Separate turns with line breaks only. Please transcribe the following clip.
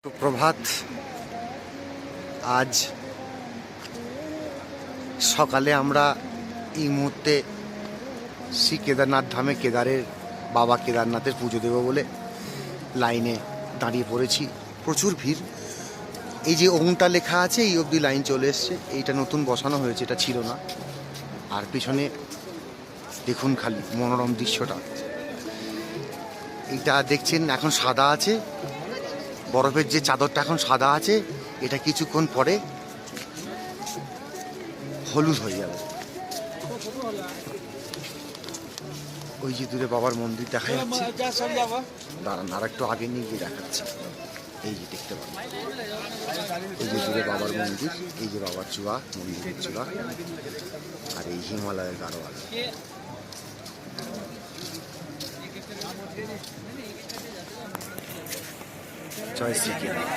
সুপ্রভাত। আজ সকালে আমরা এই মুহূর্তে শ্রী কেদারনাথ ধামে বাবা কেদারনাথের পুজো দেব বলে লাইনে দাঁড়িয়ে পড়েছি। প্রচুর ভিড়। এই যে ওমটা লেখা আছে এই অবধি লাইন চলে এসছে। এইটা নতুন বসানো হয়েছে, এটা ছিল না। আর পিছনে দেখুন খালি মনোরম দৃশ্যটা। এইটা দেখছেন এখন সাদা আছে, বরফের যে চাদরটা এখন সাদা আছে, এটা কিছুক্ষণ পরে হলুদ হয়ে যাবে। ওই যে দূরে বাবার মন্দির দেখা যাচ্ছে, দাঁড়ান আর একটু আগে নিয়ে গিয়ে দেখাচ্ছি। এই যে দেখতে পাবেন, এই যে দূরে বাবার মন্দির, এই যে বাবার চূড়া, মন্দিরের চূড়া, আর এই হিমালয়ের গাড়োয়াল। জয় শ্রী কেদার।